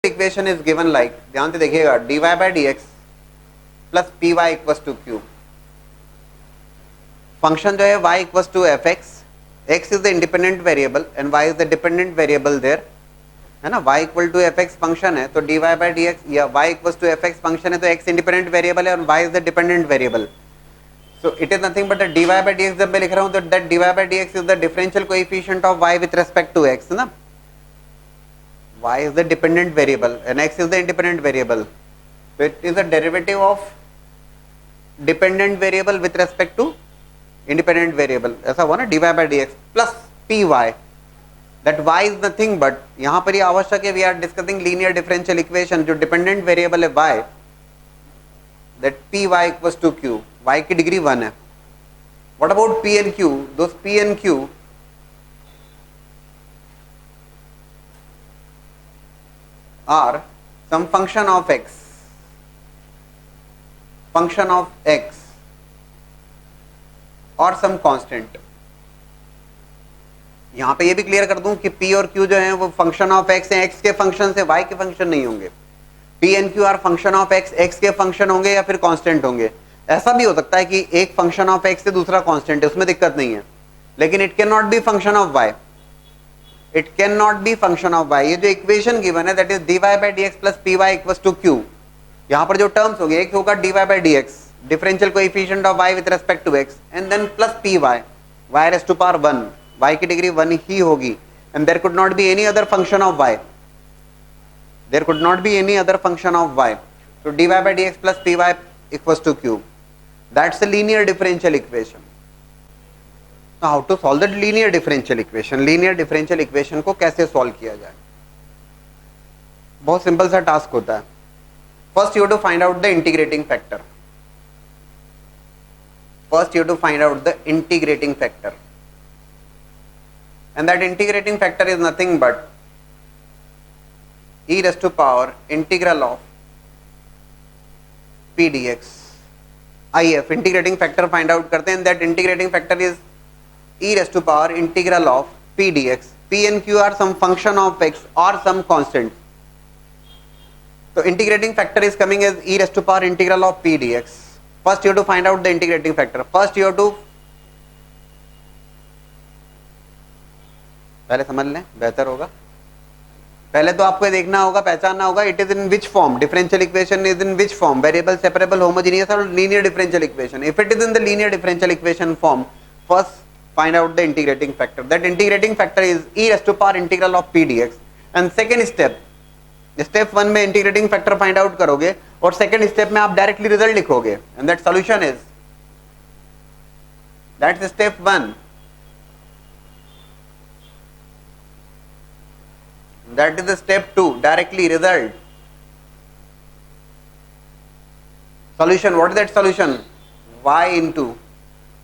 Equation is given like, ध्यान से देखिएगा, dy by dx plus P Y equals to Q. Function जो है y equals to F X, x is the independent variable and y is the dependent variable there, है ना। y equal to F X function है तो dy by dx, या y equals to F X function है तो x independent variable है और y is the dependent variable. So it is nothing but dy by dx जब मैं लिख रहा हूं तो that dy by dx is the differential coefficient of y with respect to x, ना। y is the dependent variable and x is the independent variable, so it is a derivative of dependent variable with respect to independent variable, ऐसा हुआ ना, dy by dx plus py, that y is nothing but, यहाँ पर ये आवश्यक है, we are discussing linear differential equation, जो dependent variable है y, that py equals to q, y की डिग्री 1 है। what about p and q? those p and q are some function of x और some constant। यहां पे ये भी clear कर दूं कि p और q जो है वो फंक्शन ऑफ x है, x के फंक्शन से y के फंक्शन नहीं होंगे। p and q are function of x, x के फंक्शन होंगे या फिर कांस्टेंट होंगे। ऐसा भी हो सकता है कि एक फंक्शन ऑफ x से दूसरा कांस्टेंट है, उसमें दिक्कत नहीं है, लेकिन it can not be function of y, it can not be function of y। ये जो इक्वेशन गिवन है that is dy by dx plus py equals to q, यहां पर जो टर्म्स होंगे, एक होगा dy by dx differential coefficient of y with respect to x and then plus py, y raise to power 1, y की degree 1 ही होगी, and there could not be any other function of y, there could not be any other function of y, so dy by dx plus py equals to q, that's a linear differential equation. Now how to solve that linear differential equation? Linear differential equation को कैसे solve किया जाए? बहुत simple सा task होता है। First you have to find out the integrating factor. First you have to find out the integrating factor, and that integrating factor is nothing but e raised to power integral of p dx। if integrating factor find out करते हैं, that integrating factor is e raised to power integral of p dx। p and q are some function of x or some constant, so integrating factor is coming as e raised to power integral of p dx। first you have to find out the integrating factor। first you have to, पहले समझ लें बेहतर होगा, पहले तो आपको देखना होगा, पहचानना होगा it is in which form, differential equation is in which form, variable, separable, homogeneous और linear differential equation. If it is in the linear differential equation form, first find out the integrating factor, that integrating factor is e raised to power integral of p dx, and second step, step 1 में integrating factor find out करोगे और second step में आप directly result लिखोगे, and that solution is, that's step 1, that is the step 2, directly result solution। what is that solution? y into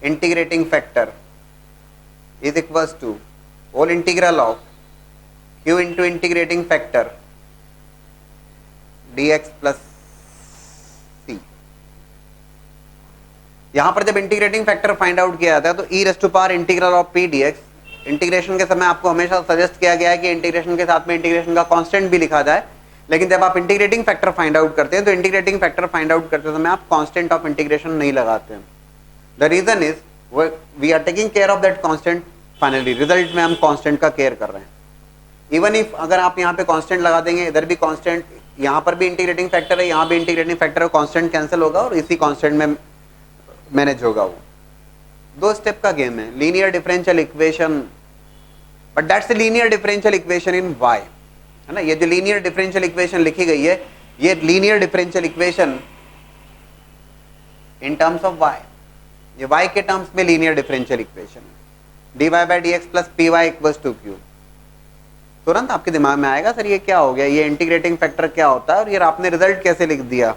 integrating factor is equals to whole integral of q into integrating factor dx plus c। यहां पर जब integrating factor find out किया जाता है तो e raise to power integral of p dx, integration के समय आपको हमेशा सजेस्ट किया गया है कि इंटीग्रेशन के साथ में इंटीग्रेशन का कांस्टेंट भी लिखा जाए, लेकिन जब आप इंटीग्रेटिंग फैक्टर फाइंड आउट करते हैं तो इंटीग्रेटिंग फैक्टर फाइंड आउट करते समय आप कांस्टेंट ऑफ इंटीग्रेशन नहीं लगाते हैं। The reason is we are taking care of that constant, finally result में हम कांस्टेंट का केयर कर रहे हैं। इवन इफ अगर आप यहाँ पे कांस्टेंट लगा देंगे, इधर भी कांस्टेंट, यहाँ पर भी इंटीग्रेटिंग फैक्टर है, यहाँ भी इंटीग्रेटिंग फैक्टर है, कांस्टेंट कैंसिल होगा और इसी कांस्टेंट में मैनेज होगा। वो दो स्टेप का गेम है, linear differential equation, but that's a linear differential equation in y, है ना। ये जो लीनियर डिफरेंशियल इक्वेशन लिखी गई है, ये linear differential equation in terms of y, ये y के टर्म्स में लीनियर डिफरेंशियल इक्वेशन है। dy by dx plus py equals to q। तुरंत आपके दिमाग में आएगा सर ये क्या हो गया, ये इंटीग्रेटिंग फैक्टर क्या होता है और ये आपने रिजल्ट कैसे लिख दिया।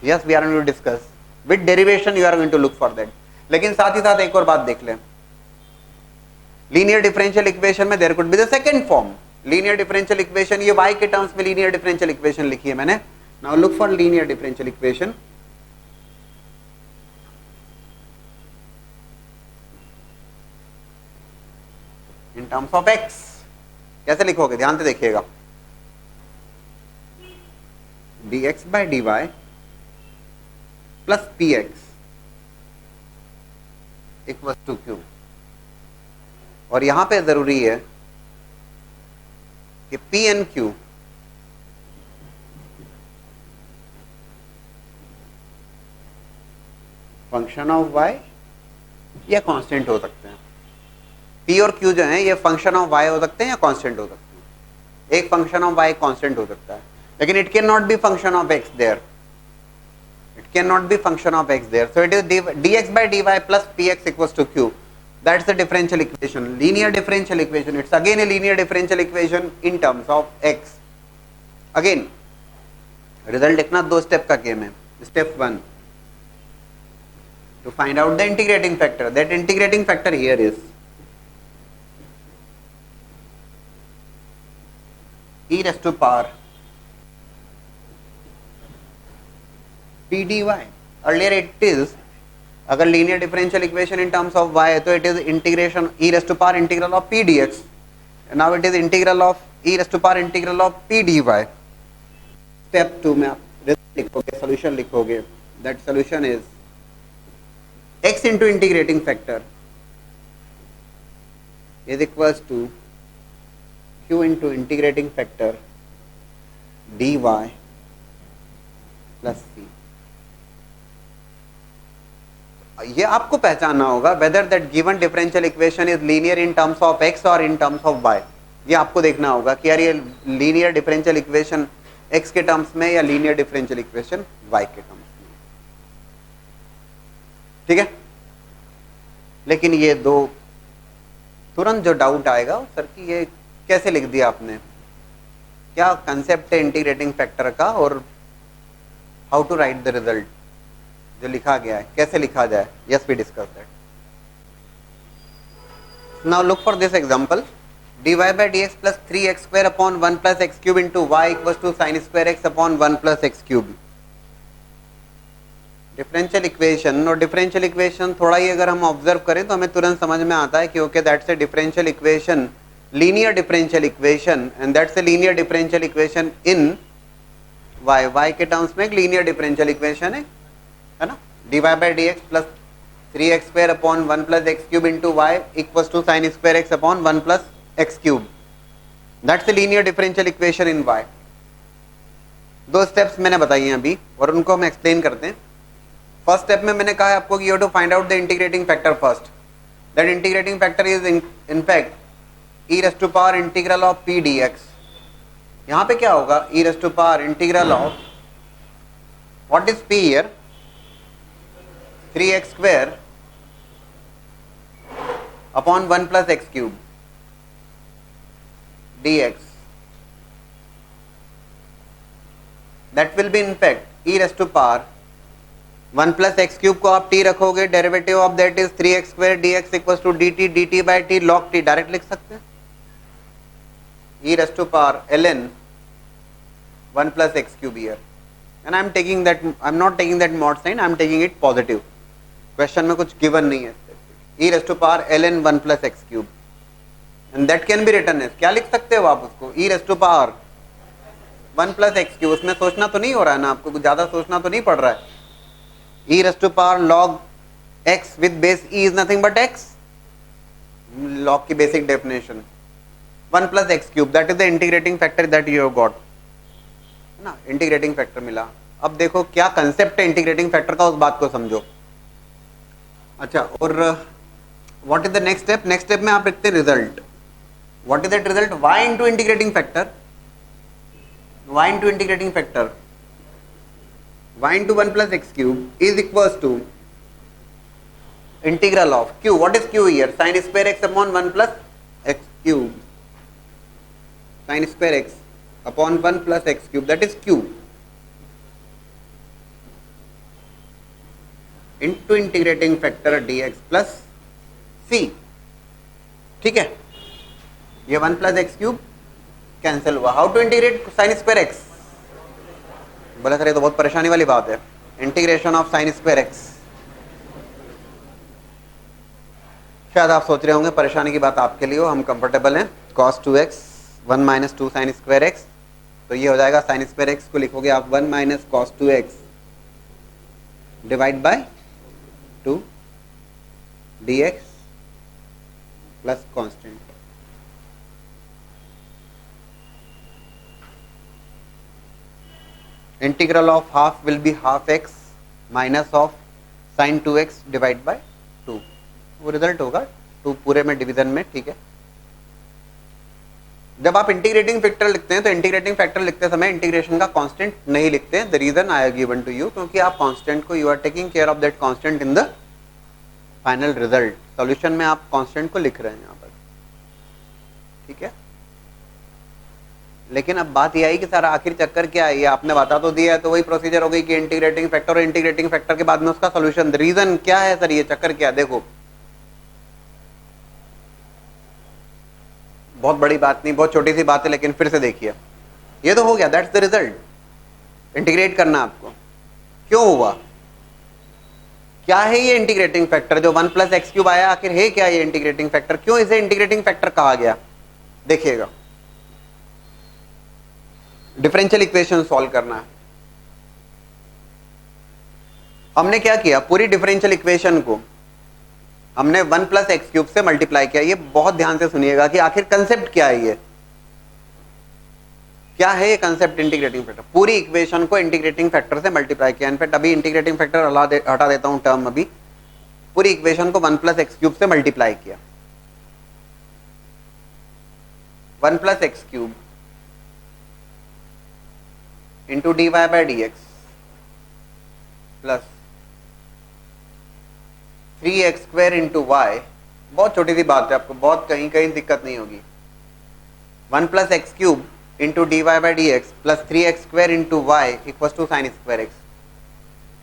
Yes, we are going to discuss with derivation, you are going to look for that. लेकिन साथ ही साथ एक और बात देख लें, लीनियर डिफरेंशियल इक्वेशन में there could be the second form, linear differential equation, ये y के टर्म्स में लीनियर डिफरेंशियल इक्वेशन लिखी है मैंने। Now look for linear differential equation in terms of x। कैसे लिखोगे, ध्यान से देखिएगा। dx by dy plus px equal to q। और यहां पे जरूरी है कि p and q function of y या कांस्टेंट हो सकते हैं। p और q जो है ये फंक्शन ऑफ y हो सकते हैं या कांस्टेंट हो सकते हैं। एक फंक्शन ऑफ y कांस्टेंट हो सकता है, लेकिन it can not be function of x there, it can not be function of x there. So it is dx by dy plus px equals to q. That's the differential equation, linear differential equation. It's again a linear differential equation in terms of x. Again result लिखना 2 step का game है। Step 1, to find out the integrating factor. That integrating factor here is e raised to power p dy. Earlier it is, अगर linear differential equation in terms of y है तो it is integration e raised to power integral of p dx. Now it is integral of e raised to power integral of p dy. Step 2 में आप result लिखोगे, solution लिखोगे। That solution is x into integrating factor is equals to q into integrating factor dy plus c. ये आपको पहचानना होगा whether that given differential equation is linear in terms of x और इन terms of y। ये आपको देखना होगा कि यार ये लीनियर डिफरेंशियल इक्वेशन x के टर्म्स में या लीनियर डिफरेंशियल इक्वेशन y के टर्म्स में। ठीक है, लेकिन ये दो तुरंत जो डाउट आएगा सर कि ये कैसे लिख दिया आपने, क्या कंसेप्ट है इंटीग्रेटिंग फैक्टर का और how to write the result जो लिखा गया है, कैसे लिखा जाए। Yes we discuss that. Now look for this example, dy by dx plus 3x square upon 1 plus x cube into y equals to sin square x upon 1 plus x cube। Differential equation, और differential equation थोड़ा ही अगर हम observe करें तो हमें तुरंत समझ में आता है कि okay that's a differential equation, linear differential equation, and that's a linear differential equation in y के टर्म्स में एक लीनियर डिफरेंशियल इक्वेशन है ना। dy by dx plus 3x square upon 1 plus x cube into y equals to sin square x upon 1 plus x cube. That's a linear differential equation in y. दो steps मैंने बताई हैं अभी और उनको हम एक्सप्लेन करते हैं। फर्स्ट स्टेप में मैंने कहा आपको कि you have to find out the integrating factor first. That integrating factor is in fact e raised to power integral of p dx। यहां पे क्या होगा, e raised to power integral of what is p here, 3x square upon 1 plus x cube dx. That will be in fact e raised to power 1 plus x cube को आप t रखोगे, derivative of that is 3x square dx equals to dt dt by t log t। Direct लिख सकते हैं e raised to power ln 1 plus x cube here, and I am taking that, I am not taking that mod sign, I am taking it positive। Question में कुछ given नहीं है। e raised to power ln 1 plus x cube, and that can be written as, क्या लिख सकते हो आप उसको, e raised to power 1 plus x cube। उसमें सोचना तो नहीं हो रहा है ना, आपको कुछ ज्यादा सोचना तो नहीं पड़ रहा है। e raised to power log x with base e is nothing but x, log की basic definition 1 plus x cube, that is the integrating factor that you have got ना, इंटीग्रेटिंग फैक्टर मिला। अब देखो क्या कंसेप्ट है integrating factor का, उस बात को समझो। अच्छा, और what is the next step, next step में आप लिखते हैं result. What is that result, y into integrating factor, y into integrating factor y into 1 plus x cube is equals to integral of q। What is q here, sin square x upon 1 plus x cube, sin square x upon 1 plus x cube, that is q into integrating factor dx plus c। ठीक है, ये 1 plus x cube cancel हुआ। How to integrate sine square X, बोला sir ये तो बहुत परेशानी वाली बात है। Integration of sine square X, शायद आप सोच रहे होंगे परेशानी की बात आपके लिए हो, हम कंफर्टेबल हैं। cos 2x 1 minus 2 sign square x तो ये हो जाएगा साइन स्क्वायर एक्स को लिखोगे आप 1 minus cos 2x divide by 2 dx plus constant. Integral of half will be half x minus of sine 2x divide by 2, वो result होगा 2 पूरे में डिवीजन में, ठीक है। जब आप इंटीग्रेटिंग फैक्टर लिखते हैं तो इंटीग्रेटिंग फैक्टर लिखते समय इंटीग्रेशन का कांस्टेंट नहीं लिखते हैं। The reason I have given to you, क्योंकि आप कांस्टेंट को, you are taking care of that constant in the final result. Solution में आप कांस्टेंट को लिख रहे हैं यहाँ पर, ठीक है। लेकिन अब बात यह आई कि सर आखिर चक्कर क्या है, ये आपने बता तो दिया है, तो वही प्रोसीजर हो गई कि इंटीग्रेटिंग फैक्टर और इंटीग्रेटिंग फैक्टर के बाद में उसका सॉल्यूशन। रीजन क्या है सर, ये चक्कर क्या है? देखो बहुत बड़ी बात नहीं, बहुत छोटी सी बात है, लेकिन फिर से देखिए, ये तो हो गया, दैट्स द रिजल्ट। इंटीग्रेट करना आपको, क्यों हुआ, क्या है ये इंटीग्रेटिंग फैक्टर जो 1 प्लस एक्स क्यूब आया, आखिर है क्या ये इंटीग्रेटिंग फैक्टर, क्यों इसे इंटीग्रेटिंग फैक्टर कहा गया? देखिएगा, डिफरेंशियल इक्वेशन सॉल्व करना है। हमने क्या किया, पूरी डिफरेंशियल इक्वेशन को हमने 1 प्लस एक्स क्यूब से मल्टीप्लाई किया। ये बहुत ध्यान से सुनिएगा कि आखिर कंसेप्ट क्या है, ये क्या है ये कंसेप्ट इंटीग्रेटिंग फैक्टर। पूरी इक्वेशन को इंटीग्रेटिंग फैक्टर से मल्टीप्लाई किया। इनफैक्ट अभी इंटीग्रेटिंग फैक्टर हटा देता हूं टर्म, अभी पूरी इक्वेशन को 1 प्लस एक्स क्यूब से मल्टीप्लाई किया। 1 plus x cube into D Y by D x plus 3x square into Y, बहुत छोटी सी बात है, आपको बहुत कहीं कहीं दिक्कत नहीं होगी। 1 plus x cube into D Y by D x plus 3x square into y equal to sine square x.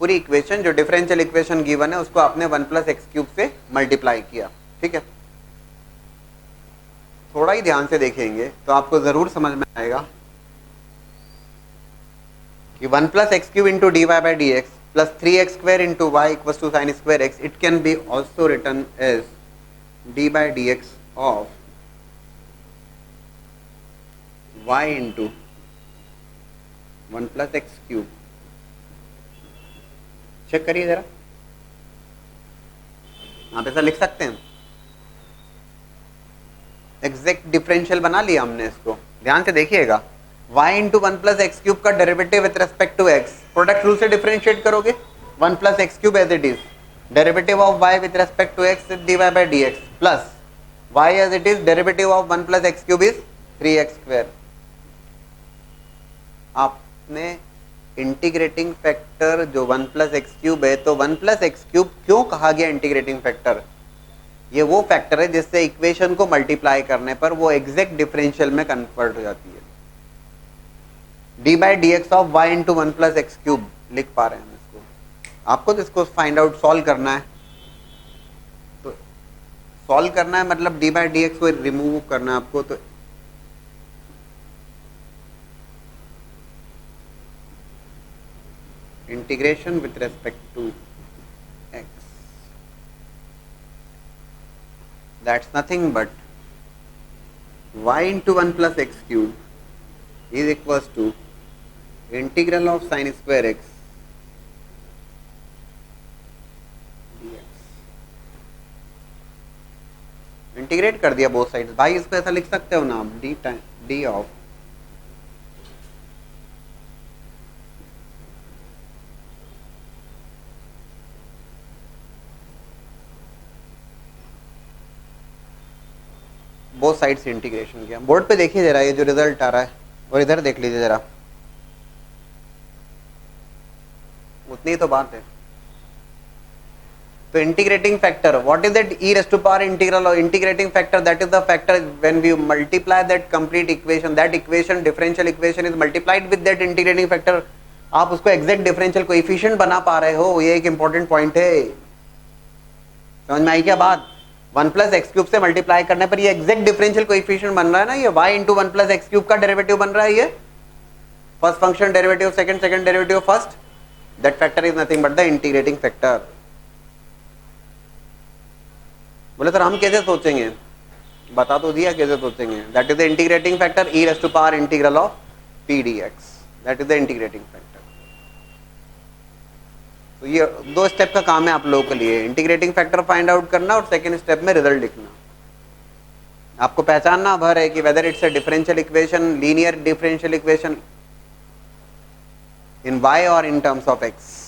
पूरी इक्वेशन जो डिफरेंशियल इक्वेशन गिवन है उसको आपने 1 प्लस एक्स क्यूब से मल्टीप्लाई किया, ठीक है। थोड़ा ही ध्यान से देखेंगे तो आपको जरूर समझ में आएगा कि 1 plus x cube into D Y by D x plus 3x square into y equals to sin square x, it can be also written as d by dx of y into 1 plus x cube। Check करिए जरा, आप ऐसा लिख सकते हैं। Exact differential बना लिया हमने इसको, ध्यान से देखिएगा। y into 1 plus x cube का derivative with respect to x, product rule से डिफरेंशिएट करोगे। 1 plus x cube as it is, derivative of y with respect to x dy by dx plus y as it is, derivative of 1 plus x cube is 3x square. आपने integrating factor जो 1 plus x cube है, तो 1 plus x cube क्यों कहा गया integrating factor? ये वो factor है जिससे इक्वेशन को मल्टीप्लाई करने पर वो एग्जैक्ट डिफरेंशियल में कन्वर्ट हो जाती है। D by D x of y into 1 plus x cube लिख पा रहे हैं हम इसको। आपको तो इसको फाइंड आउट सॉल्व करना है, तो सॉल्व करना है मतलब डी बाई डी एक्स को रिमूव करना है आपको। तो integration with respect to x, that's nothing but y into 1 plus x cube is equals to integral of sin square x dx। Integrate कर दिया बोथ साइड्स। भाई इसको ऐसा लिख सकते हो ना आप, D of both sides integration किया। बोर्ड पे देखिए जरा ये जो रिजल्ट आ रहा है, और इधर देख लीजिए जरा, उतनी तो बात है। तो integrating factor, what is that? e raise to power integral और integrating factor, that is the factor when we multiply that complete equation, that equation differential equation is multiplied with that integrating factor. आप उसको exact differential coefficient बना पा रहे हो, ये एक important point है। समझ में आई क्या बात? 1 प्लस एक्स क्यूब से मल्टीप्लाई करने पर ये एग्जैक्ट डिफरेंशियल कोएफिशिएंट बन रहा है ना, ये y into 1 plus x cube का डेरिवेटिव बन रहा है। ये first function derivative second, second derivative first, that factor is nothing but the integrating factor. बोले सर हम कैसे सोचेंगे? बता तो दिया कैसे सोचेंगे। That is the integrating factor e raise to power integral of p d x, that is the integrating factor. तो ये दो स्टेप का काम है आप लोगों के लिए, इंटीग्रेटिंग फैक्टर फाइंड आउट करना और सेकेंड स्टेप में रिजल्ट लिखना। आपको पहचानना भर है कि whether it's a differential equation, linear differential equation in y और इन टर्म्स ऑफ x।